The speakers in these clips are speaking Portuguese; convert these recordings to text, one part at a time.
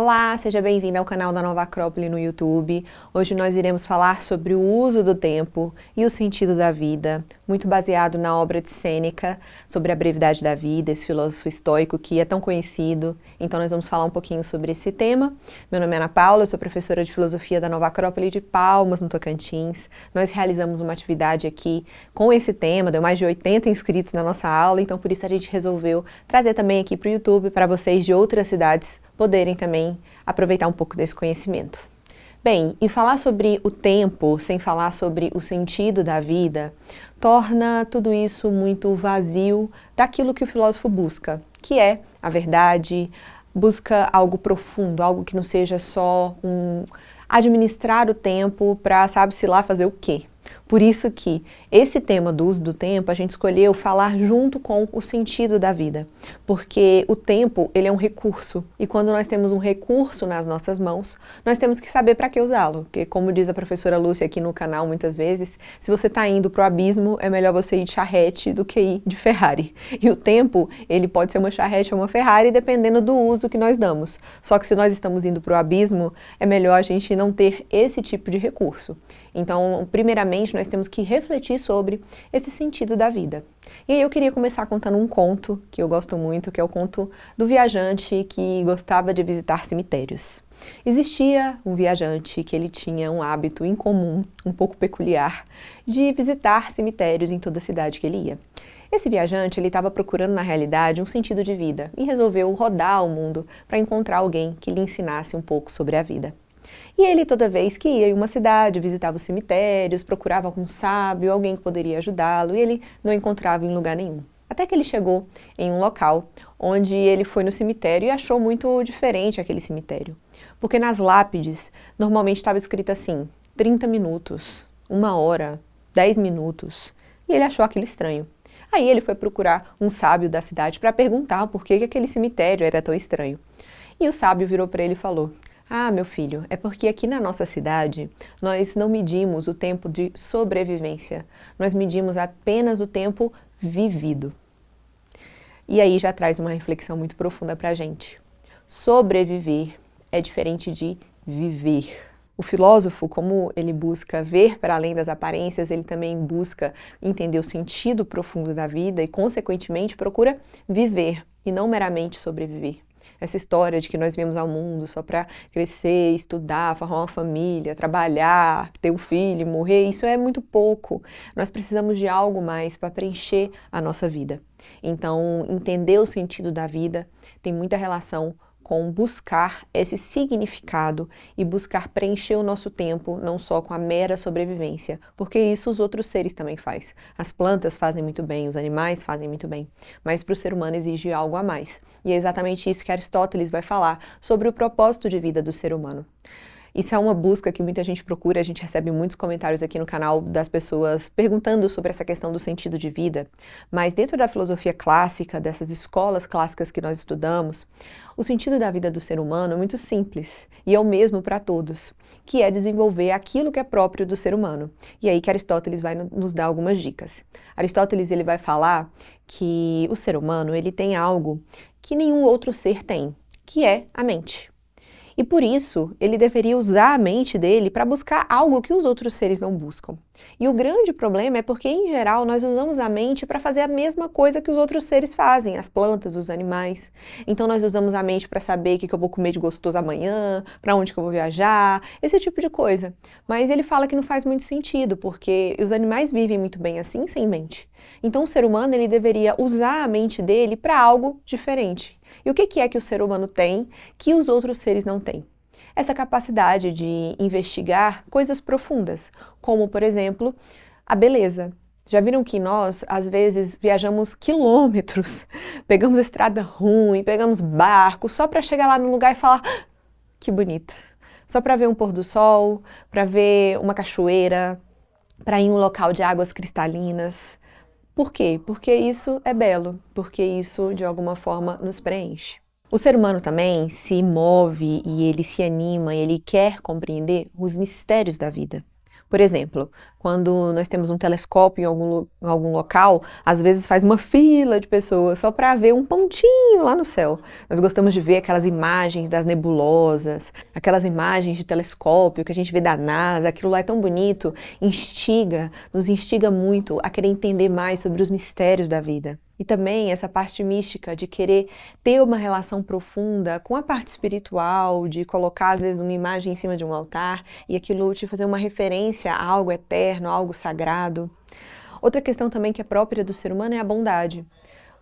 Olá, seja bem-vindo ao canal da Nova Acrópole no YouTube. Hoje nós iremos falar sobre o uso do tempo e o sentido da vida, muito baseado na obra de Sêneca, sobre a brevidade da vida, esse filósofo estoico que é tão conhecido. Então nós vamos falar um pouquinho sobre esse tema. Meu nome é Ana Paula, eu sou professora de filosofia da Nova Acrópole de Palmas, no Tocantins. Nós realizamos uma atividade aqui com esse tema, deu mais de 80 inscritos na nossa aula, então por isso a gente resolveu trazer também aqui para o YouTube, para vocês de outras cidades poderem também aproveitar um pouco desse conhecimento. Bem, e falar sobre o tempo, sem falar sobre o sentido da vida, torna tudo isso muito vazio daquilo que o filósofo busca, que é a verdade, busca algo profundo, algo que não seja só administrar o tempo para sabe-se lá fazer o quê. Por isso que esse tema do uso do tempo, a gente escolheu falar junto com o sentido da vida, porque o tempo, ele é um recurso, e quando nós temos um recurso nas nossas mãos, nós temos que saber para que usá-lo, porque como diz a professora Lúcia aqui no canal muitas vezes, se você está indo para o abismo, é melhor você ir de charrete do que ir de Ferrari. E o tempo, ele pode ser uma charrete ou uma Ferrari, dependendo do uso que nós damos. Só que se nós estamos indo para o abismo, é melhor a gente não ter esse tipo de recurso. Então, primeiramente, nós temos que refletir sobre esse sentido da vida. E aí eu queria começar contando um conto que eu gosto muito, que é o conto do viajante que gostava de visitar cemitérios. Existia um viajante que ele tinha um hábito incomum, um pouco peculiar, de visitar cemitérios em toda a cidade que ele ia. Esse viajante, ele estava procurando na realidade um sentido de vida e resolveu rodar o mundo para encontrar alguém que lhe ensinasse um pouco sobre a vida. E ele, toda vez que ia em uma cidade, visitava os cemitérios, procurava algum sábio, alguém que poderia ajudá-lo, e ele não encontrava em lugar nenhum. Até que ele chegou em um local onde ele foi no cemitério e achou muito diferente aquele cemitério. Porque nas lápides, normalmente estava escrito assim, 30 minutos, 1 hora, 10 minutos. E ele achou aquilo estranho. Aí ele foi procurar um sábio da cidade para perguntar por que aquele cemitério era tão estranho. E o sábio virou para ele e falou: "Ah, meu filho, é porque aqui na nossa cidade nós não medimos o tempo de sobrevivência, nós medimos apenas o tempo vivido." E aí já traz uma reflexão muito profunda para a gente. Sobreviver é diferente de viver. O filósofo, como ele busca ver para além das aparências, ele também busca entender o sentido profundo da vida e, consequentemente, procura viver e não meramente sobreviver. Essa história de que nós viemos ao mundo só para crescer, estudar, formar uma família, trabalhar, ter um filho, morrer, isso é muito pouco. Nós precisamos de algo mais para preencher a nossa vida. Então, entender o sentido da vida tem muita relação com buscar esse significado e buscar preencher o nosso tempo não só com a mera sobrevivência, porque isso os outros seres também fazem. As plantas fazem muito bem, os animais fazem muito bem, mas para o ser humano exige algo a mais. E é exatamente isso que Aristóteles vai falar sobre o propósito de vida do ser humano. Isso é uma busca que muita gente procura, a gente recebe muitos comentários aqui no canal das pessoas perguntando sobre essa questão do sentido de vida, mas dentro da filosofia clássica, dessas escolas clássicas que nós estudamos, o sentido da vida do ser humano é muito simples e é o mesmo para todos, que é desenvolver aquilo que é próprio do ser humano. E aí que Aristóteles vai nos dar algumas dicas. Aristóteles ele vai falar que o ser humano ele tem algo que nenhum outro ser tem, que é a mente. E por isso, ele deveria usar a mente dele para buscar algo que os outros seres não buscam. E o grande problema é porque, em geral, nós usamos a mente para fazer a mesma coisa que os outros seres fazem, as plantas, os animais. Então nós usamos a mente para saber o que eu vou comer de gostoso amanhã, para onde que eu vou viajar, esse tipo de coisa. Mas ele fala que não faz muito sentido, porque os animais vivem muito bem assim, sem mente. Então o ser humano ele deveria usar a mente dele para algo diferente. E o que é que o ser humano tem que os outros seres não têm? Essa capacidade de investigar coisas profundas, como, por exemplo, a beleza. Já viram que nós, às vezes, viajamos quilômetros, pegamos estrada ruim, pegamos barco, só para chegar lá no lugar e falar: "Ah, que bonito!" Só para ver um pôr do sol, para ver uma cachoeira, para ir em um local de águas cristalinas. Por quê? Porque isso é belo, porque isso, de alguma forma, nos preenche. O ser humano também se move e ele se anima e ele quer compreender os mistérios da vida. Por exemplo, quando nós temos um telescópio em algum local, às vezes faz uma fila de pessoas só para ver um pontinho lá no céu. Nós gostamos de ver aquelas imagens das nebulosas, aquelas imagens de telescópio que a gente vê da NASA, aquilo lá é tão bonito, nos instiga muito a querer entender mais sobre os mistérios da vida. E também essa parte mística de querer ter uma relação profunda com a parte espiritual, de colocar às vezes uma imagem em cima de um altar e aquilo te fazer uma referência a algo eterno, a algo sagrado. Outra questão também que é própria do ser humano é a bondade.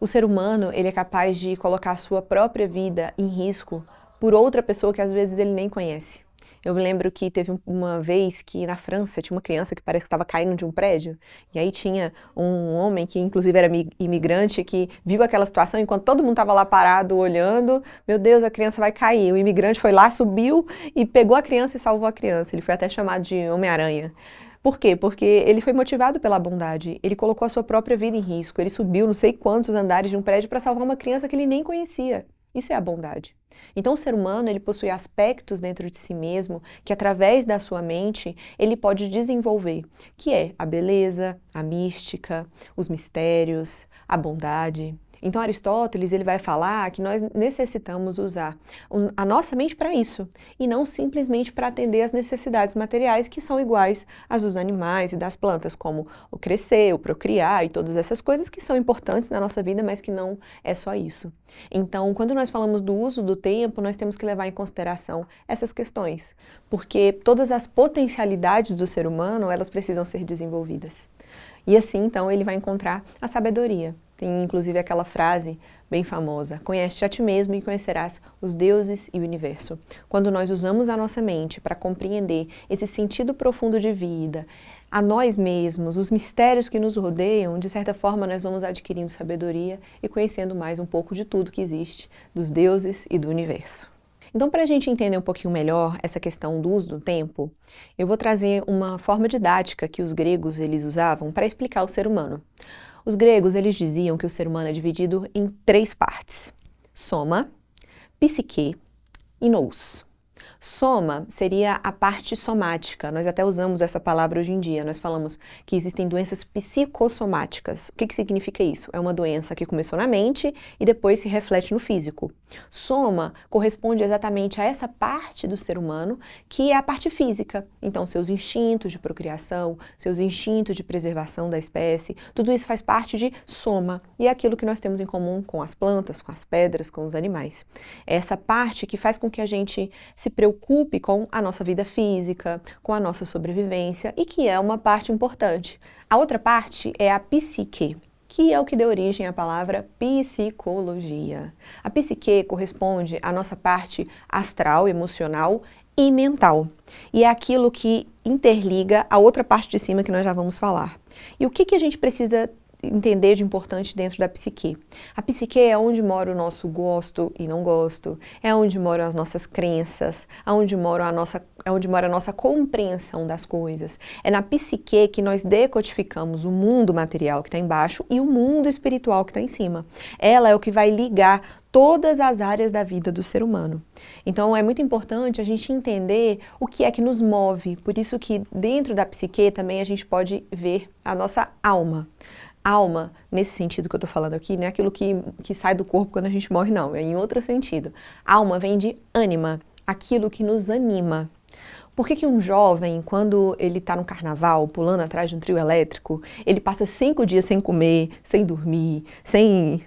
O ser humano, ele é capaz de colocar a sua própria vida em risco por outra pessoa que às vezes ele nem conhece. Eu me lembro que teve uma vez que na França tinha uma criança que parece que estava caindo de um prédio, e aí tinha um homem que inclusive era imigrante, que viu aquela situação enquanto todo mundo estava lá parado olhando, meu Deus, a criança vai cair. O imigrante foi lá, subiu e pegou a criança e salvou a criança. Ele foi até chamado de Homem-Aranha. Por quê? Porque ele foi motivado pela bondade, ele colocou a sua própria vida em risco, ele subiu não sei quantos andares de um prédio para salvar uma criança que ele nem conhecia. Isso é a bondade. Então o ser humano, ele possui aspectos dentro de si mesmo que através da sua mente ele pode desenvolver, que é a beleza, a mística, os mistérios, a bondade. Então Aristóteles ele vai falar que nós necessitamos usar a nossa mente para isso e não simplesmente para atender às necessidades materiais que são iguais às dos animais e das plantas, como o crescer, o procriar e todas essas coisas que são importantes na nossa vida, mas que não é só isso. Então, quando nós falamos do uso do tempo, nós temos que levar em consideração essas questões, porque todas as potencialidades do ser humano, elas precisam ser desenvolvidas. E assim, então, ele vai encontrar a sabedoria. Tem inclusive aquela frase bem famosa, conhece-te a ti mesmo e conhecerás os deuses e o universo. Quando nós usamos a nossa mente para compreender esse sentido profundo de vida, a nós mesmos, os mistérios que nos rodeiam, de certa forma nós vamos adquirindo sabedoria e conhecendo mais um pouco de tudo que existe, dos deuses e do universo. Então, para a gente entender um pouquinho melhor essa questão do uso do tempo, eu vou trazer uma forma didática que os gregos eles usavam para explicar o ser humano. Os gregos, eles diziam que o ser humano é dividido em 3 partes: soma, psique e nous. Soma seria a parte somática, nós até usamos essa palavra hoje em dia, nós falamos que existem doenças psicossomáticas. O que significa isso? É uma doença que começou na mente e depois se reflete no físico. Soma corresponde exatamente a essa parte do ser humano que é a parte física, então seus instintos de procriação, seus instintos de preservação da espécie, tudo isso faz parte de soma e é aquilo que nós temos em comum com as plantas, com as pedras, com os animais. É essa parte que faz com que a gente se preocupe com a nossa vida física, com a nossa sobrevivência e que é uma parte importante. A outra parte é a psique, que é o que deu origem à palavra psicologia. A psique corresponde à nossa parte astral, emocional e mental. E é aquilo que interliga a outra parte de cima que nós já vamos falar. E o que a gente precisa entender de importante dentro da psique? A psique é onde mora o nosso gosto e não gosto, é onde moram as nossas crenças, é onde mora a nossa compreensão das coisas. É na psique que nós decodificamos o mundo material que está embaixo e o mundo espiritual que está em cima. Ela é o que vai ligar todas as áreas da vida do ser humano. Então é muito importante a gente entender o que é que nos move, por isso que dentro da psique também a gente pode ver a nossa alma. Alma, nesse sentido que eu estou falando aqui, não é aquilo que sai do corpo quando a gente morre, não, é em outro sentido. Alma vem de ânima, aquilo que nos anima. Por que um jovem, quando ele está no carnaval, pulando atrás de um trio elétrico, ele passa 5 dias sem comer, sem dormir, sem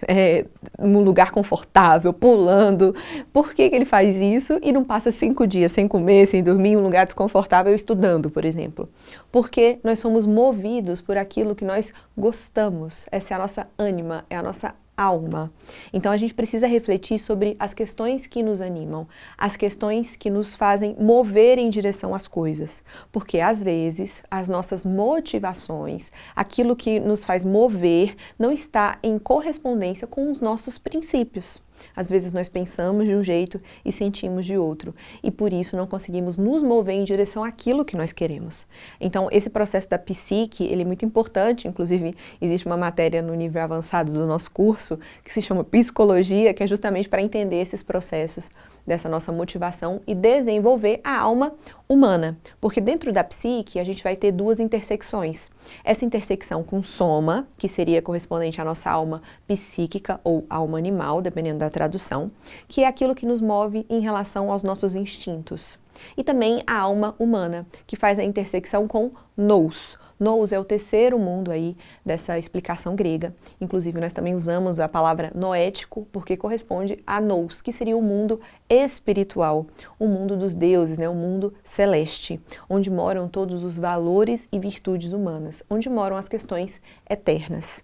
um lugar confortável, pulando? Por que ele faz isso e não passa 5 dias sem comer, sem dormir, em um lugar desconfortável, estudando, por exemplo? Porque nós somos movidos por aquilo que nós gostamos. Essa é a nossa ânima, é a nossa alma. Então a gente precisa refletir sobre as questões que nos animam, as questões que nos fazem mover em direção às coisas, porque às vezes as nossas motivações, aquilo que nos faz mover, não está em correspondência com os nossos princípios. Às vezes nós pensamos de um jeito e sentimos de outro, e por isso não conseguimos nos mover em direção àquilo que nós queremos. Então, esse processo da psique, ele é muito importante, inclusive existe uma matéria no nível avançado do nosso curso que se chama Psicologia, que é justamente para entender esses processos dessa nossa motivação e desenvolver a alma humana. Porque dentro da psique a gente vai ter duas intersecções. Essa intersecção com soma, que seria correspondente à nossa alma psíquica ou alma animal, dependendo da tradução, que é aquilo que nos move em relação aos nossos instintos. E também a alma humana, que faz a intersecção com nous. Nous é o terceiro mundo aí dessa explicação grega. Inclusive, nós também usamos a palavra noético, porque corresponde a nous, que seria o mundo espiritual, o mundo dos deuses, né? O mundo celeste, onde moram todos os valores e virtudes humanas, onde moram as questões eternas.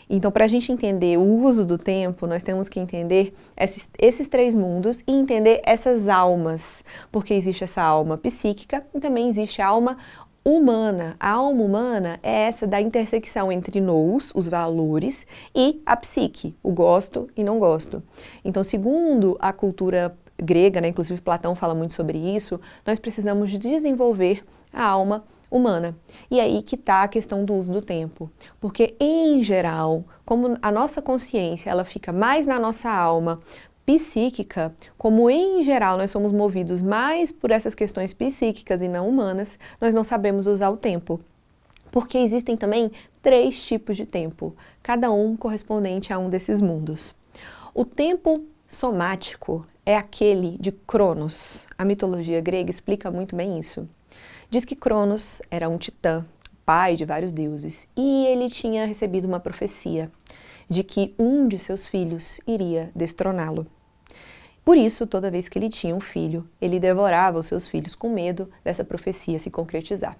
Então, para a gente entender o uso do tempo, nós temos que entender esses três mundos e entender essas almas, porque existe essa alma psíquica e também existe a alma humana. A alma humana é essa da intersecção entre nous, os valores, e a psique, o gosto e não gosto. Então, segundo a cultura grega, né, inclusive Platão fala muito sobre isso, nós precisamos desenvolver a alma humana. E aí que está a questão do uso do tempo. Porque, em geral, como a nossa consciência ela fica mais na nossa alma psíquica, como em geral nós somos movidos mais por essas questões psíquicas e não humanas, nós não sabemos usar o tempo. Porque existem também 3 tipos de tempo, cada um correspondente a um desses mundos. O tempo somático é aquele de Cronos. A mitologia grega explica muito bem isso. Diz que Cronos era um titã, pai de vários deuses, e ele tinha recebido uma profecia de que um de seus filhos iria destroná-lo. Por isso, toda vez que ele tinha um filho, ele devorava os seus filhos com medo dessa profecia se concretizar.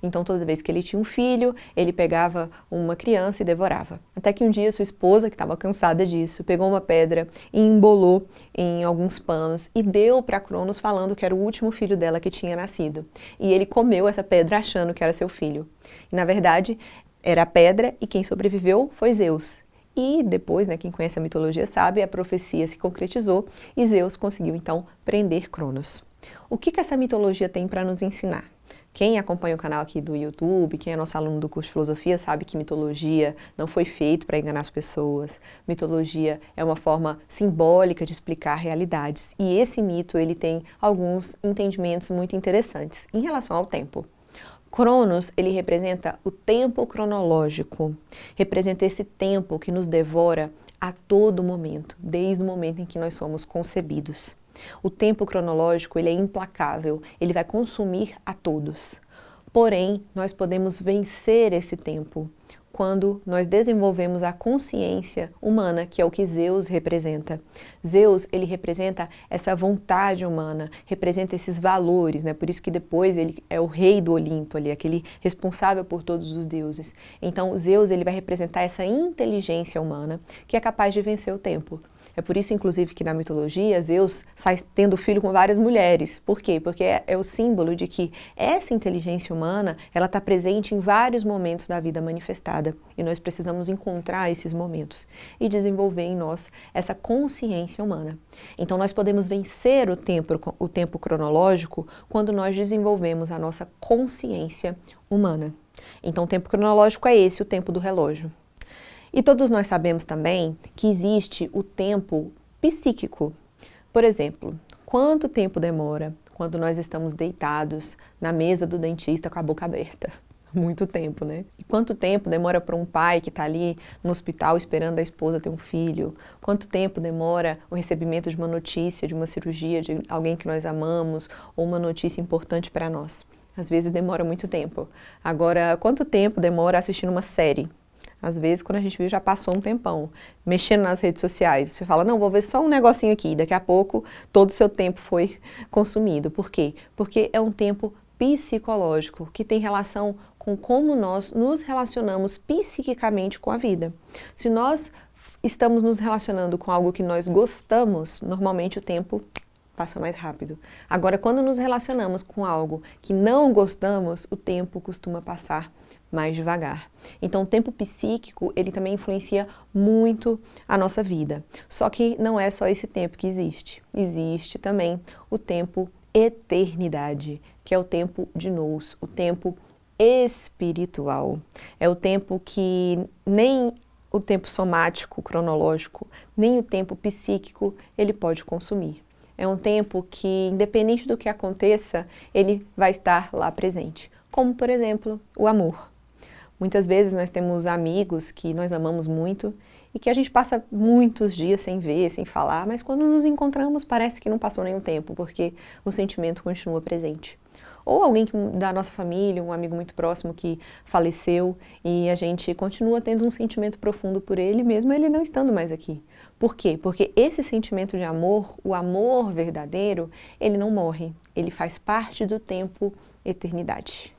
Então, toda vez que ele tinha um filho, ele pegava uma criança e devorava. Até que um dia sua esposa, que estava cansada disso, pegou uma pedra e embolou em alguns panos e deu para Cronos falando que era o último filho dela que tinha nascido. E ele comeu essa pedra achando que era seu filho. E, na verdade, era a pedra e quem sobreviveu foi Zeus. E depois, né, quem conhece a mitologia sabe, a profecia se concretizou e Zeus conseguiu então prender Cronos. O que essa mitologia tem para nos ensinar? Quem acompanha o canal aqui do YouTube, quem é nosso aluno do curso de filosofia, sabe que mitologia não foi feito para enganar as pessoas. Mitologia é uma forma simbólica de explicar realidades. E esse mito ele tem alguns entendimentos muito interessantes em relação ao tempo. Cronos, ele representa o tempo cronológico, representa esse tempo que nos devora a todo momento, desde o momento em que nós somos concebidos. O tempo cronológico, ele é implacável, ele vai consumir a todos. Porém, nós podemos vencer esse tempo quando nós desenvolvemos a consciência humana, que é o que Zeus representa. Zeus, ele representa essa vontade humana, representa esses valores, né? Por isso que depois ele é o rei do Olimpo, ali, aquele responsável por todos os deuses. Então, Zeus, ele vai representar essa inteligência humana que é capaz de vencer o tempo. É por isso, inclusive, que na mitologia, Zeus sai tendo filho com várias mulheres. Por quê? Porque é o símbolo de que essa inteligência humana, ela está presente em vários momentos da vida manifestada. E nós precisamos encontrar esses momentos e desenvolver em nós essa consciência humana. Então, nós podemos vencer o tempo cronológico quando nós desenvolvemos a nossa consciência humana. Então, o tempo cronológico é esse, o tempo do relógio. E todos nós sabemos também que existe o tempo psíquico. Por exemplo, quanto tempo demora quando nós estamos deitados na mesa do dentista com a boca aberta? Muito tempo, né? E quanto tempo demora para um pai que está ali no hospital esperando a esposa ter um filho? Quanto tempo demora o recebimento de uma notícia, de uma cirurgia, de alguém que nós amamos, ou uma notícia importante para nós? Às vezes demora muito tempo. Agora, quanto tempo demora assistindo uma série? Às vezes, quando a gente viu, já passou um tempão, mexendo nas redes sociais. Você fala, não, vou ver só um negocinho aqui. Daqui a pouco, todo o seu tempo foi consumido. Por quê? Porque é um tempo psicológico, que tem relação com como nós nos relacionamos psiquicamente com a vida. Se nós estamos nos relacionando com algo que nós gostamos, normalmente o tempo passa mais rápido. Agora, quando nos relacionamos com algo que não gostamos, o tempo costuma passar mais devagar. Então, o tempo psíquico, ele também influencia muito a nossa vida. Só que não é só esse tempo que existe. Existe também o tempo eternidade, que é o tempo de nous, o tempo espiritual. É o tempo que nem o tempo somático, cronológico, nem o tempo psíquico ele pode consumir. É um tempo que, independente do que aconteça, ele vai estar lá presente. Como, por exemplo, o amor. Muitas vezes nós temos amigos que nós amamos muito e que a gente passa muitos dias sem ver, sem falar, mas quando nos encontramos parece que não passou nenhum tempo, porque o sentimento continua presente. Ou alguém da nossa família, um amigo muito próximo que faleceu e a gente continua tendo um sentimento profundo por ele, mesmo ele não estando mais aqui. Por quê? Porque esse sentimento de amor, o amor verdadeiro, ele não morre, ele faz parte do tempo eternidade.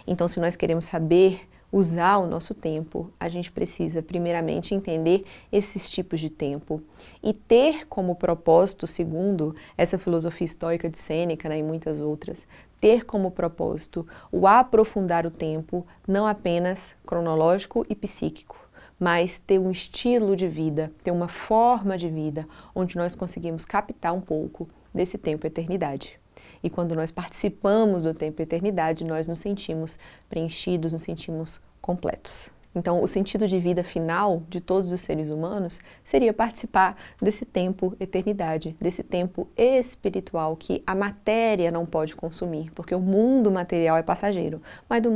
Então, se nós queremos saber usar o nosso tempo, a gente precisa primeiramente entender esses tipos de tempo e ter como propósito, segundo essa filosofia estoica de Sêneca, né, e muitas outras, ter como propósito o aprofundar o tempo, não apenas cronológico e psíquico, mas ter um estilo de vida, ter uma forma de vida, onde nós conseguimos captar um pouco desse tempo eternidade. E quando nós participamos do tempo eternidade, nós nos sentimos preenchidos, nos sentimos completos. Então, o sentido de vida final de todos os seres humanos seria participar desse tempo eternidade, desse tempo espiritual que a matéria não pode consumir, porque o mundo material é passageiro,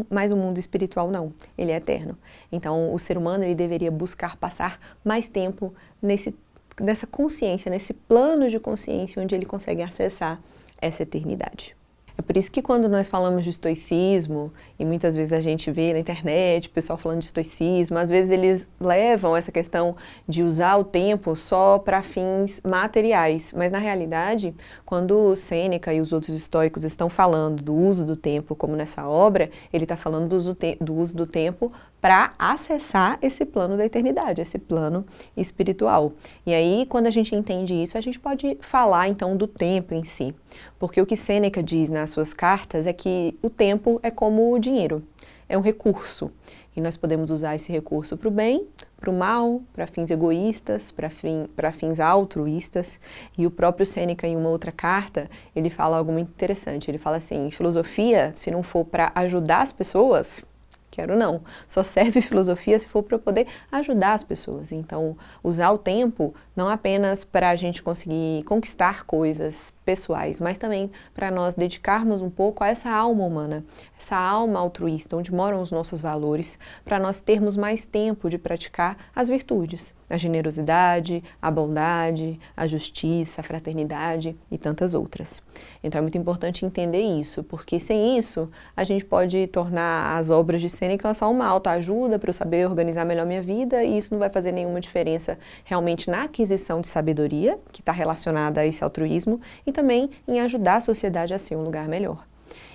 mas o mundo espiritual não, ele é eterno. Então, o ser humano ele deveria buscar passar mais tempo nessa consciência, nesse plano de consciência onde ele consegue acessar essa eternidade. É por isso que quando nós falamos de estoicismo, e muitas vezes a gente vê na internet o pessoal falando de estoicismo, às vezes eles levam essa questão de usar o tempo só para fins materiais, mas na realidade, quando Sêneca e os outros estoicos estão falando do uso do tempo, como nessa obra, ele está falando do uso do tempo para acessar esse plano da eternidade, esse plano espiritual. E aí, quando a gente entende isso, a gente pode falar então do tempo em si. Porque o que Sêneca diz nas suas cartas é que o tempo é como o dinheiro, é um recurso. E nós podemos usar esse recurso para o bem, para o mal, para fins egoístas, para fins altruístas. E o próprio Sêneca, em uma outra carta, ele fala algo muito interessante. Ele fala assim, filosofia, se não for para ajudar as pessoas, quero não. Só serve filosofia se for para poder ajudar as pessoas. Então, usar o tempo não apenas para a gente conseguir conquistar coisas pessoais, mas também para nós dedicarmos um pouco a essa alma humana, essa alma altruísta, onde moram os nossos valores, para nós termos mais tempo de praticar as virtudes, a generosidade, a bondade, a justiça, a fraternidade e tantas outras. Então é muito importante entender isso, porque sem isso a gente pode tornar as obras de Sêneca só uma autoajuda para eu saber organizar melhor minha vida e isso não vai fazer nenhuma diferença realmente na aquisição de sabedoria, que está relacionada a esse altruísmo, e também em ajudar a sociedade a ser um lugar melhor.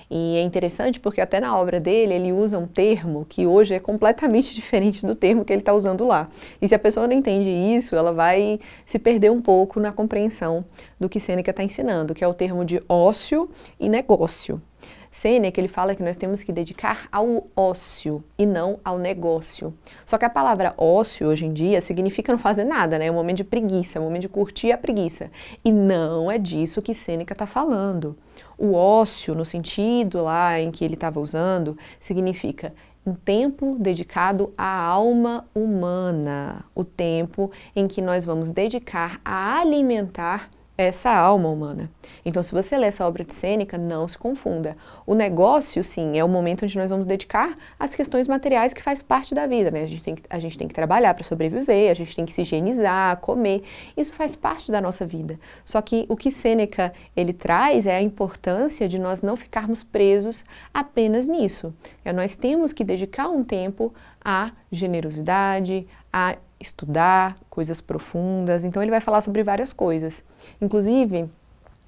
E é interessante porque até na obra dele, ele usa um termo que hoje é completamente diferente do termo que ele está usando lá. E se a pessoa não entende isso, ela vai se perder um pouco na compreensão do que Sêneca está ensinando, que é o termo de ócio e negócio. Sêneca, ele fala que nós temos que dedicar ao ócio e não ao negócio. Só que a palavra ócio, hoje em dia, significa não fazer nada, né? É um momento de preguiça, é um momento de curtir a preguiça. E não é disso que Sêneca está falando. O ócio, no sentido lá em que ele estava usando, significa um tempo dedicado à alma humana, o tempo em que nós vamos dedicar a alimentar essa alma humana. Então, se você ler essa obra de Sêneca, não se confunda. O negócio, sim, é o momento onde nós vamos dedicar às questões materiais que faz parte da vida, né? A gente tem que trabalhar para sobreviver, a gente tem que se higienizar, comer. Isso faz parte da nossa vida. Só que o que Sêneca, ele traz é a importância de nós não ficarmos presos apenas nisso. Nós temos que dedicar um tempo à generosidade, a estudar coisas profundas, então ele vai falar sobre várias coisas. Inclusive,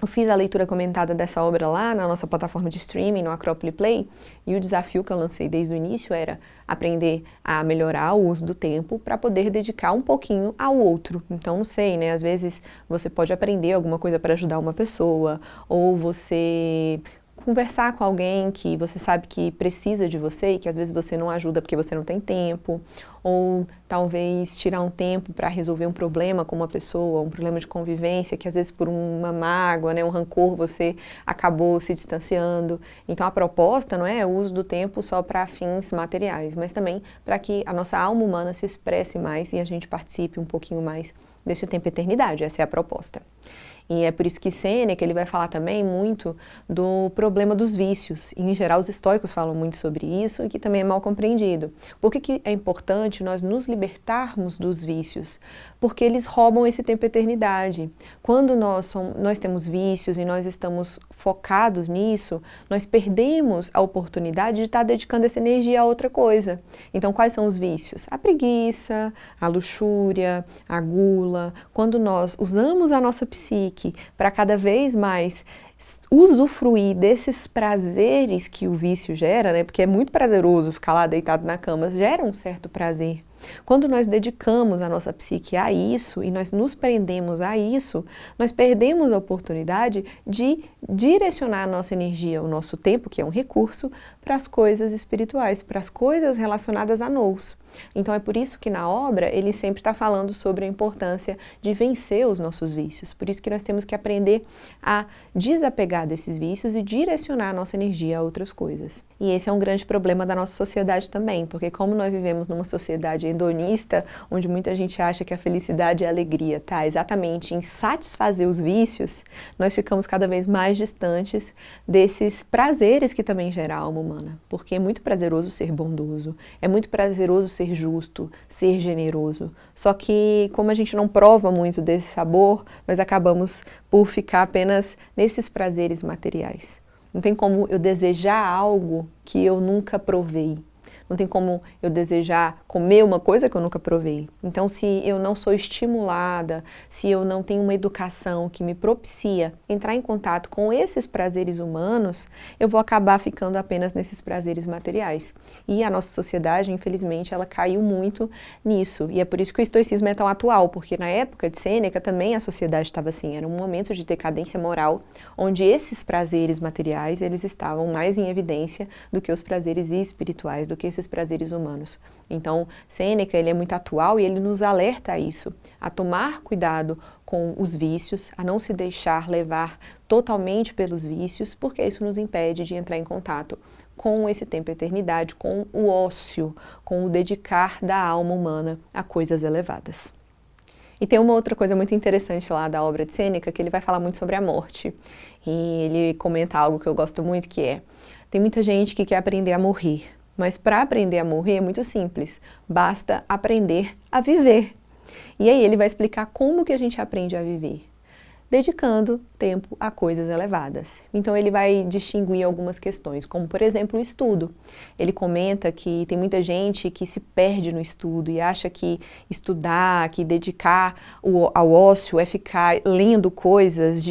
eu fiz a leitura comentada dessa obra lá na nossa plataforma de streaming, no Acrópole Play, e o desafio que eu lancei desde o início era aprender a melhorar o uso do tempo para poder dedicar um pouquinho ao outro. Então, não sei, né? Às vezes você pode aprender alguma coisa para ajudar uma pessoa, ou você conversar com alguém que você sabe que precisa de você e que às vezes você não ajuda porque você não tem tempo, ou talvez tirar um tempo para resolver um problema com uma pessoa, um problema de convivência, que às vezes por uma mágoa, né, um rancor, você acabou se distanciando. Então a proposta não é o uso do tempo só para fins materiais, mas também para que a nossa alma humana se expresse mais e a gente participe um pouquinho mais desse tempo eternidade. Essa é a proposta. E é por isso que Sêneca ele vai falar também muito do problema dos vícios. E, em geral, os estoicos falam muito sobre isso e que também é mal compreendido. Por que é importante nós nos libertarmos dos vícios? Porque eles roubam esse tempo eternidade. Quando nós temos vícios e nós estamos focados nisso, nós perdemos a oportunidade de estar dedicando essa energia a outra coisa. Então, quais são os vícios? A preguiça, a luxúria, a gula. Quando nós usamos a nossa psique para cada vez mais usufruir desses prazeres que o vício gera, né? Porque é muito prazeroso ficar lá deitado na cama, gera um certo prazer. Quando nós dedicamos a nossa psique a isso e nós nos prendemos a isso, nós perdemos a oportunidade de direcionar a nossa energia, o nosso tempo, que é um recurso, para as coisas espirituais, para as coisas relacionadas a nous. Então é por isso que na obra ele sempre está falando sobre a importância de vencer os nossos vícios. Por isso que nós temos que aprender a desapegar desses vícios e direcionar a nossa energia a outras coisas. E esse é um grande problema da nossa sociedade também, porque como nós vivemos numa sociedade hedonista, onde muita gente acha que a felicidade e a alegria tá exatamente em satisfazer os vícios, nós ficamos cada vez mais distantes desses prazeres que também gera a alma humana. Porque é muito prazeroso ser bondoso, é muito prazeroso ser justo, ser generoso. Só que como a gente não prova muito desse sabor, nós acabamos por ficar apenas nesses prazeres materiais. Não tem como eu desejar algo que eu nunca provei. Não tem como eu desejar comer uma coisa que eu nunca provei. Então, se eu não sou estimulada, se eu não tenho uma educação que me propicia entrar em contato com esses prazeres humanos, eu vou acabar ficando apenas nesses prazeres materiais. E a nossa sociedade, infelizmente, ela caiu muito nisso. E é por isso que o estoicismo é tão atual, porque na época de Sêneca também a sociedade estava assim, era um momento de decadência moral, onde esses prazeres materiais, eles estavam mais em evidência do que os prazeres espirituais, do que esses prazeres humanos. Então, Sêneca, ele é muito atual e ele nos alerta a isso, a tomar cuidado com os vícios, a não se deixar levar totalmente pelos vícios, porque isso nos impede de entrar em contato com esse tempo eternidade, com o ócio, com o dedicar da alma humana a coisas elevadas. E tem uma outra coisa muito interessante lá da obra de Sêneca, que ele vai falar muito sobre a morte. E ele comenta algo que eu gosto muito, que é, tem muita gente que quer aprender a morrer, mas para aprender a morrer é muito simples, basta aprender a viver. E aí ele vai explicar como que a gente aprende a viver. Dedicando tempo a coisas elevadas. Então ele vai distinguir algumas questões, como por exemplo o estudo. Ele comenta que tem muita gente que se perde no estudo e acha que estudar, que dedicar ao ócio é ficar lendo coisas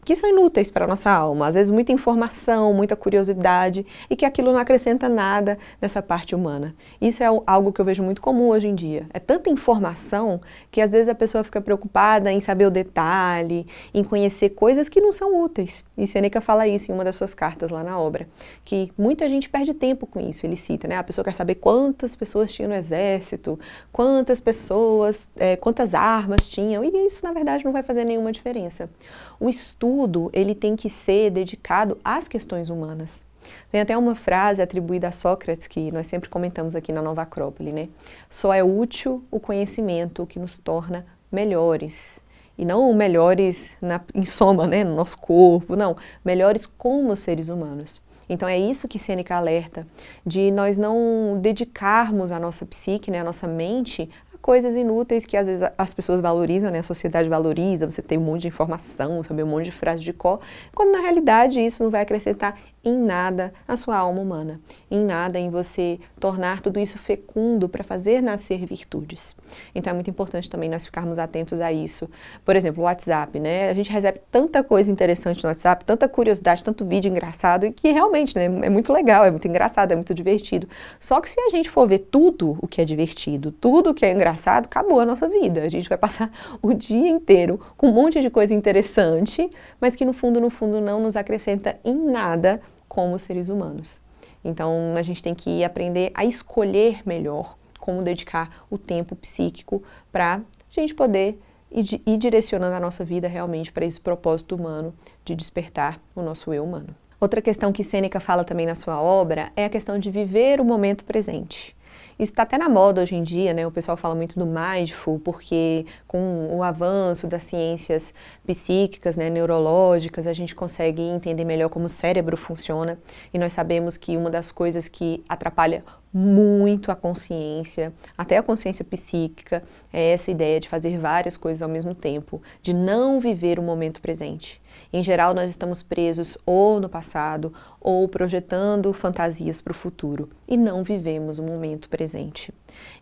que são inúteis para a nossa alma. Às vezes muita informação, muita curiosidade e que aquilo não acrescenta nada nessa parte humana. Isso é algo que eu vejo muito comum hoje em dia. É tanta informação que às vezes a pessoa fica preocupada em saber o detalhe, em conhecer coisas que não são úteis. E Sêneca fala isso em uma das suas cartas lá na obra, que muita gente perde tempo com isso. Ele cita, né? A pessoa quer saber quantas pessoas tinham no exército, quantas pessoas, quantas armas tinham, e isso na verdade não vai fazer nenhuma diferença. O estudo, ele tem que ser dedicado às questões humanas. Tem até uma frase atribuída a Sócrates, que nós sempre comentamos aqui na Nova Acrópole, né? Só é útil o conhecimento que nos torna melhores. E não melhores em soma, né, no nosso corpo, não. Melhores como seres humanos. Então é isso que Sêneca alerta, de nós não dedicarmos a nossa psique, né, a nossa mente, a coisas inúteis que às vezes as pessoas valorizam, né, a sociedade valoriza, você tem um monte de informação, saber um monte de frase de cor, quando na realidade isso não vai acrescentar em nada a sua alma humana, em nada em você tornar tudo isso fecundo para fazer nascer virtudes. Então é muito importante também nós ficarmos atentos a isso. Por exemplo, o WhatsApp, né? A gente recebe tanta coisa interessante no WhatsApp, tanta curiosidade, tanto vídeo engraçado, e que realmente, né, é muito legal, é muito engraçado, é muito divertido. Só que se a gente for ver tudo o que é divertido, tudo o que é engraçado, acabou a nossa vida. A gente vai passar o dia inteiro com um monte de coisa interessante, mas que no fundo não nos acrescenta em nada como seres humanos. Então a gente tem que aprender a escolher melhor como dedicar o tempo psíquico para a gente poder ir direcionando a nossa vida realmente para esse propósito humano de despertar o nosso eu humano. Outra questão que Sêneca fala também na sua obra é a questão de viver o momento presente. Isso está até na moda hoje em dia, né? O pessoal fala muito do mindful, porque com o avanço das ciências psíquicas, né, neurológicas, a gente consegue entender melhor como o cérebro funciona. E nós sabemos que uma das coisas que atrapalha muito a consciência, até a consciência psíquica, é essa ideia de fazer várias coisas ao mesmo tempo, de não viver o momento presente. Em geral, nós estamos presos ou no passado ou projetando fantasias para o futuro e não vivemos o momento presente.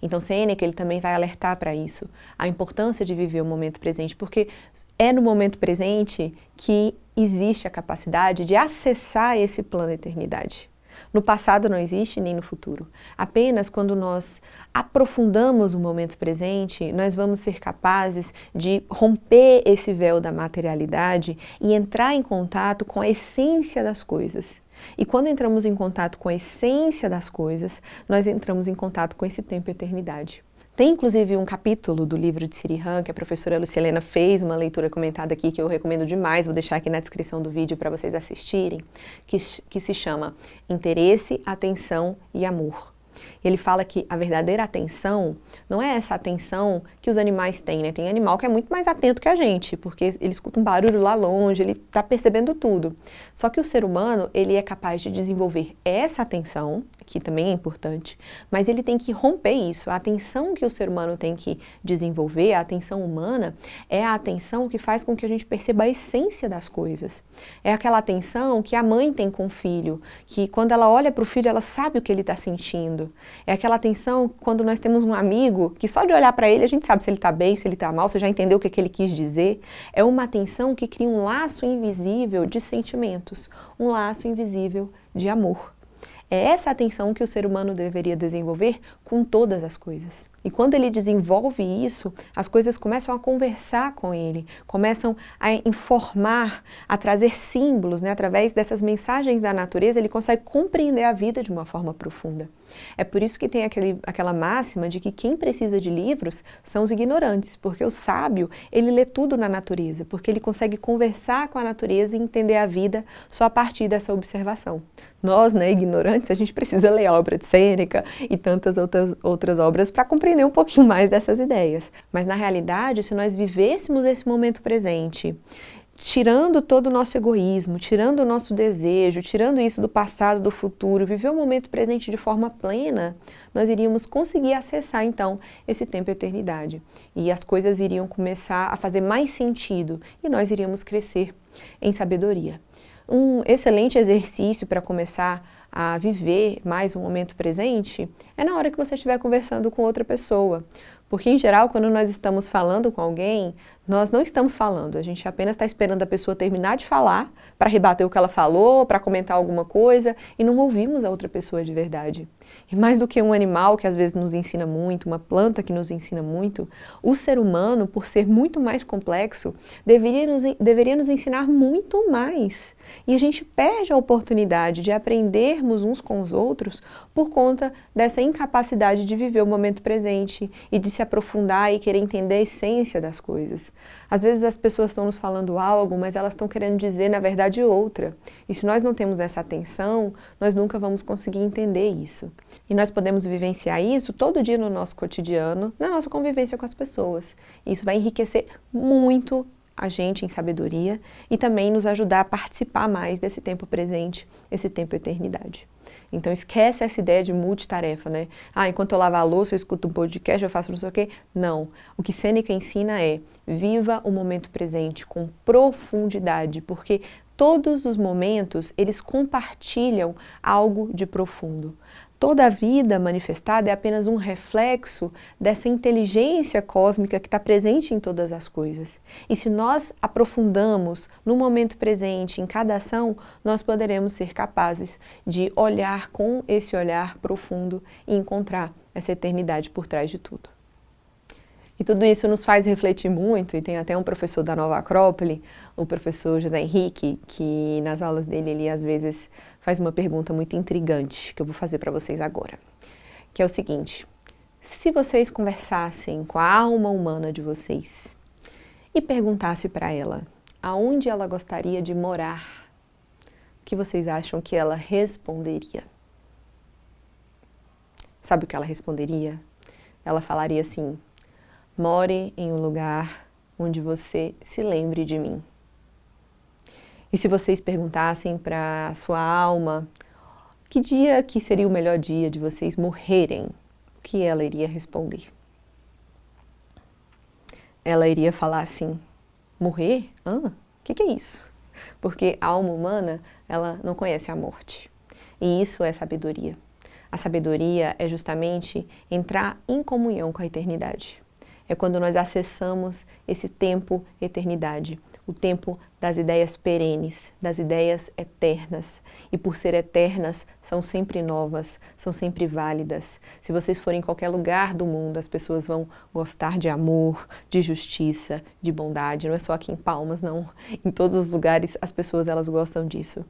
Então, Sêneca ele também vai alertar para isso, a importância de viver o momento presente, porque é no momento presente que existe a capacidade de acessar esse plano eternidade. No passado não existe, nem no futuro. Apenas quando nós aprofundamos o momento presente, nós vamos ser capazes de romper esse véu da materialidade e entrar em contato com a essência das coisas. E quando entramos em contato com a essência das coisas, nós entramos em contato com esse tempo e eternidade. Tem inclusive um capítulo do livro de Siri Han, que a professora Lucilena fez uma leitura comentada aqui, que eu recomendo demais, vou deixar aqui na descrição do vídeo para vocês assistirem, que se chama Interesse, Atenção e Amor. Ele fala que a verdadeira atenção não é essa atenção que os animais têm, né? Tem animal que é muito mais atento que a gente, porque ele escuta um barulho lá longe, ele está percebendo tudo. Só que o ser humano, ele é capaz de desenvolver essa atenção, que também é importante, mas ele tem que romper isso. A atenção que o ser humano tem que desenvolver, a atenção humana, é a atenção que faz com que a gente perceba a essência das coisas. É aquela atenção que a mãe tem com o filho, que quando ela olha para o filho, ela sabe o que ele está sentindo. É aquela atenção quando nós temos um amigo que só de olhar para ele a gente sabe se ele está bem, se ele está mal, você já entendeu o que ele quis dizer. É uma atenção que cria um laço invisível de sentimentos, um laço invisível de amor. É essa atenção que o ser humano deveria desenvolver com todas as coisas. E quando ele desenvolve isso, as coisas começam a conversar com ele, começam a informar, a trazer símbolos, né? Através dessas mensagens da natureza, ele consegue compreender a vida de uma forma profunda. É por isso que tem aquela máxima de que quem precisa de livros são os ignorantes, porque o sábio, ele lê tudo na natureza, porque ele consegue conversar com a natureza e entender a vida só a partir dessa observação. Nós, né, ignorantes, a gente precisa ler a obra de Sêneca e tantas outras obras para compreender um pouquinho mais dessas ideias. Mas na realidade, se nós vivêssemos esse momento presente, tirando todo o nosso egoísmo, tirando o nosso desejo, tirando isso do passado, do futuro, viver o momento presente de forma plena, nós iríamos conseguir acessar então esse tempo e eternidade. E as coisas iriam começar a fazer mais sentido e nós iríamos crescer em sabedoria. Um excelente exercício para começar a viver mais um momento presente é na hora que você estiver conversando com outra pessoa. Porque, em geral, quando nós estamos falando com alguém, nós não estamos falando, a gente apenas está esperando a pessoa terminar de falar para rebater o que ela falou, para comentar alguma coisa, e não ouvimos a outra pessoa de verdade. E mais do que um animal que às vezes nos ensina muito, uma planta que nos ensina muito, o ser humano, por ser muito mais complexo, deveria nos ensinar muito mais. E a gente perde a oportunidade de aprendermos uns com os outros por conta dessa incapacidade de viver o momento presente e de se aprofundar e querer entender a essência das coisas. Às vezes as pessoas estão nos falando algo, mas elas estão querendo dizer, na verdade, outra. E se nós não temos essa atenção, nós nunca vamos conseguir entender isso. E nós podemos vivenciar isso todo dia no nosso cotidiano, na nossa convivência com as pessoas. Isso vai enriquecer muito a gente em sabedoria e também nos ajudar a participar mais desse tempo presente, esse tempo eternidade. Então esquece essa ideia de multitarefa, né? Ah, enquanto eu lavo a louça, eu escuto um podcast, eu faço não sei o quê. Não. O que Sêneca ensina é: viva o momento presente com profundidade, porque Todos os momentos, eles compartilham algo de profundo. Toda a vida manifestada é apenas um reflexo dessa inteligência cósmica que está presente em todas as coisas. E se nós aprofundamos no momento presente, em cada ação, nós poderemos ser capazes de olhar com esse olhar profundo e encontrar essa eternidade por trás de tudo. E tudo isso nos faz refletir muito, e tem até um professor da Nova Acrópole, o professor José Henrique, que nas aulas dele, ele às vezes faz uma pergunta muito intrigante, que eu vou fazer para vocês agora, que é o seguinte: se vocês conversassem com a alma humana de vocês e perguntassem para ela aonde ela gostaria de morar, o que vocês acham que ela responderia? Sabe o que ela responderia? Ela falaria assim: more em um lugar onde você se lembre de mim. E se vocês perguntassem para a sua alma que dia que seria o melhor dia de vocês morrerem, o que ela iria responder? Ela iria falar assim: morrer? O que é isso? Porque a alma humana, ela não conhece a morte. E isso é sabedoria. A sabedoria é justamente entrar em comunhão com a eternidade. É quando nós acessamos esse tempo, eternidade, o tempo das ideias perenes, das ideias eternas. E por ser eternas, são sempre novas, são sempre válidas. Se vocês forem em qualquer lugar do mundo, as pessoas vão gostar de amor, de justiça, de bondade. Não é só aqui em Palmas, não. Em todos os lugares, as pessoas elas gostam disso.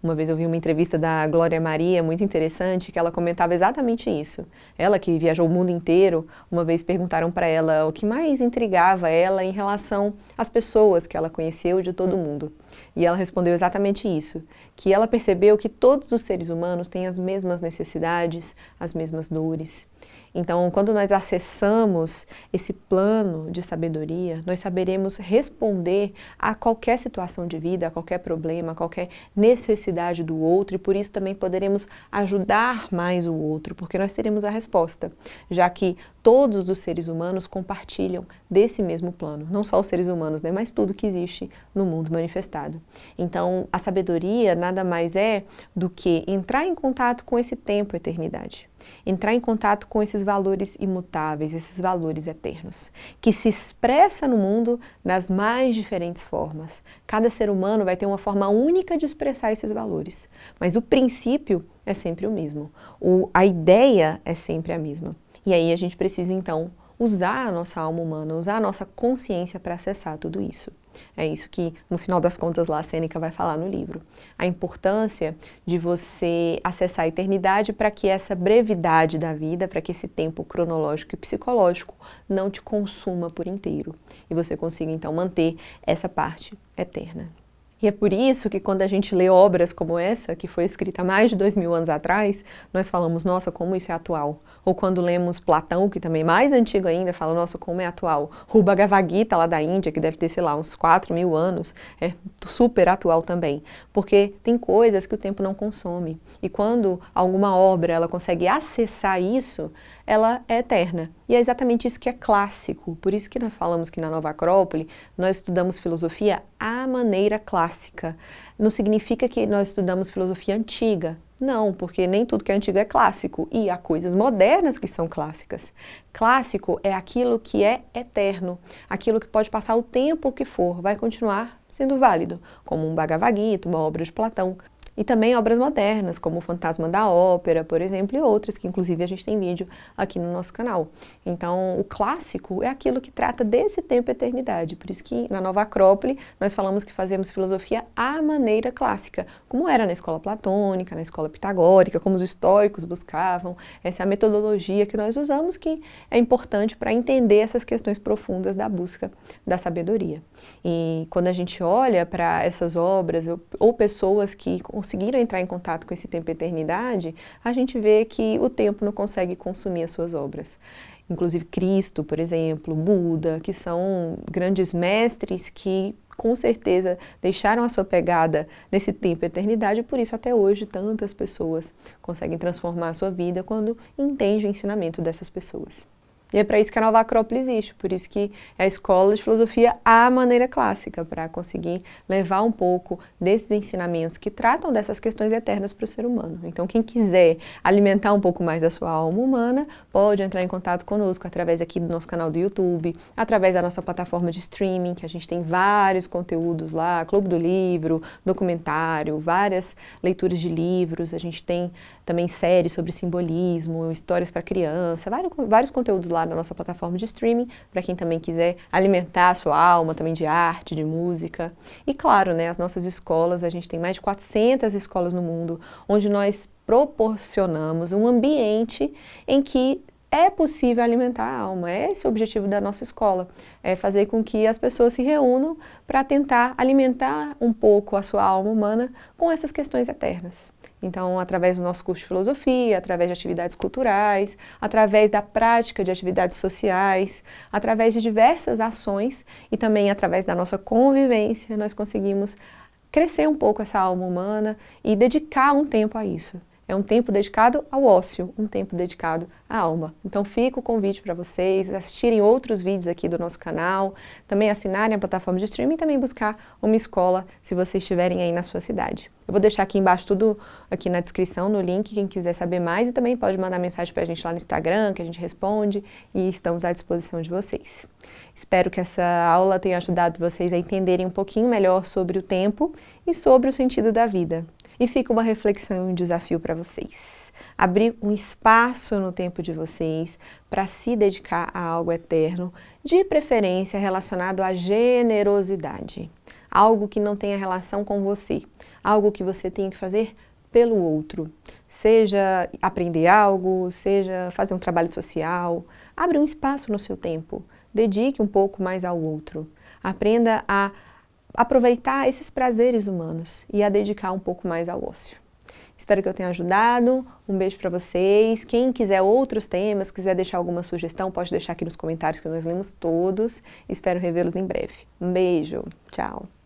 Uma vez eu vi uma entrevista da Glória Maria, muito interessante, que ela comentava exatamente isso. Ela, que viajou o mundo inteiro, uma vez perguntaram para ela o que mais intrigava ela em relação às pessoas que ela conheceu de todo mundo. E ela respondeu exatamente isso, que ela percebeu que todos os seres humanos têm as mesmas necessidades, as mesmas dores. Então, quando nós acessamos esse plano de sabedoria, nós saberemos responder a qualquer situação de vida, a qualquer problema, a qualquer necessidade do outro, e por isso também poderemos ajudar mais o outro, porque nós teremos a resposta, já que todos os seres humanos compartilham desse mesmo plano, não só os seres humanos, né, mas tudo que existe no mundo manifestado. Então, a sabedoria nada mais é do que entrar em contato com esse tempo, eternidade. Entrar em contato com esses valores imutáveis, esses valores eternos, que se expressa no mundo nas mais diferentes formas. Cada ser humano vai ter uma forma única de expressar esses valores, mas o princípio é sempre o mesmo, a ideia é sempre a mesma. E aí a gente precisa então usar a nossa alma humana, usar a nossa consciência para acessar tudo isso. É isso que, no final das contas, lá a Sêneca vai falar no livro. A importância de você acessar a eternidade para que essa brevidade da vida, para que esse tempo cronológico e psicológico não te consuma por inteiro. E você consiga, então, manter essa parte eterna. E é por isso que quando a gente lê obras como essa, que foi escrita há mais de 2000 anos atrás, nós falamos, nossa, como isso é atual. Ou quando lemos Platão, que também é mais antigo ainda, fala, nossa, como é atual. O Bhagavad Gita lá da Índia, que deve ter, sei lá, uns 4000 anos, é super atual também. Porque tem coisas que o tempo não consome. E quando alguma obra ela consegue acessar isso, ela é eterna. E é exatamente isso que é clássico. Por isso que nós falamos que na Nova Acrópole nós estudamos filosofia à maneira clássica. Não significa que nós estudamos filosofia antiga. Não, porque nem tudo que é antigo é clássico. E há coisas modernas que são clássicas. Clássico é aquilo que é eterno. Aquilo que pode passar o tempo que for, vai continuar sendo válido. Como um Bhagavad Gita, uma obra de Platão. E também obras modernas, como O Fantasma da Ópera, por exemplo, e outras, que inclusive a gente tem vídeo aqui no nosso canal. Então, o clássico é aquilo que trata desse tempo e eternidade. Por isso que na Nova Acrópole nós falamos que fazemos filosofia à maneira clássica, como era na escola platônica, na escola pitagórica, como os estoicos buscavam. Essa é a metodologia que nós usamos, que é importante para entender essas questões profundas da busca da sabedoria. E quando a gente olha para essas obras, ou pessoas que conseguiram entrar em contato com esse tempo e eternidade, a gente vê que o tempo não consegue consumir as suas obras. Inclusive Cristo, por exemplo, Buda, que são grandes mestres que com certeza deixaram a sua pegada nesse tempo e eternidade, e por isso até hoje tantas pessoas conseguem transformar a sua vida quando entendem o ensinamento dessas pessoas. E é para isso que a Nova Acrópole existe, por isso que é a escola de filosofia à maneira clássica, para conseguir levar um pouco desses ensinamentos que tratam dessas questões eternas para o ser humano. Então, quem quiser alimentar um pouco mais a sua alma humana, pode entrar em contato conosco através aqui do nosso canal do YouTube, através da nossa plataforma de streaming, que a gente tem vários conteúdos lá, Clube do Livro, documentário, várias leituras de livros, a gente tem também séries sobre simbolismo, histórias para criança, vários conteúdos lá na nossa plataforma de streaming, para quem também quiser alimentar a sua alma também de arte, de música. E claro, né, as nossas escolas, a gente tem mais de 400 escolas no mundo, onde nós proporcionamos um ambiente em que é possível alimentar a alma. É esse o objetivo da nossa escola, é fazer com que as pessoas se reúnam para tentar alimentar um pouco a sua alma humana com essas questões eternas. Então, através do nosso curso de filosofia, através de atividades culturais, através da prática de atividades sociais, através de diversas ações e também através da nossa convivência, nós conseguimos crescer um pouco essa alma humana e dedicar um tempo a isso. É um tempo dedicado ao ócio, um tempo dedicado à alma. Então fica o convite para vocês assistirem outros vídeos aqui do nosso canal, também assinarem a plataforma de streaming e também buscar uma escola se vocês estiverem aí na sua cidade. Eu vou deixar aqui embaixo tudo aqui na descrição, no link, quem quiser saber mais, e também pode mandar mensagem para a gente lá no Instagram, que a gente responde, e estamos à disposição de vocês. Espero que essa aula tenha ajudado vocês a entenderem um pouquinho melhor sobre o tempo e sobre o sentido da vida. E fica uma reflexão e um desafio para vocês. Abrir um espaço no tempo de vocês para se dedicar a algo eterno, de preferência relacionado à generosidade. Algo que não tenha relação com você, algo que você tem que fazer pelo outro. Seja aprender algo, seja fazer um trabalho social. Abre um espaço no seu tempo, dedique um pouco mais ao outro. Aprenda a aproveitar esses prazeres humanos e a dedicar um pouco mais ao ócio. Espero que eu tenha ajudado, um beijo para vocês. Quem quiser outros temas, quiser deixar alguma sugestão, pode deixar aqui nos comentários que nós lemos todos. Espero revê-los em breve. Um beijo, tchau!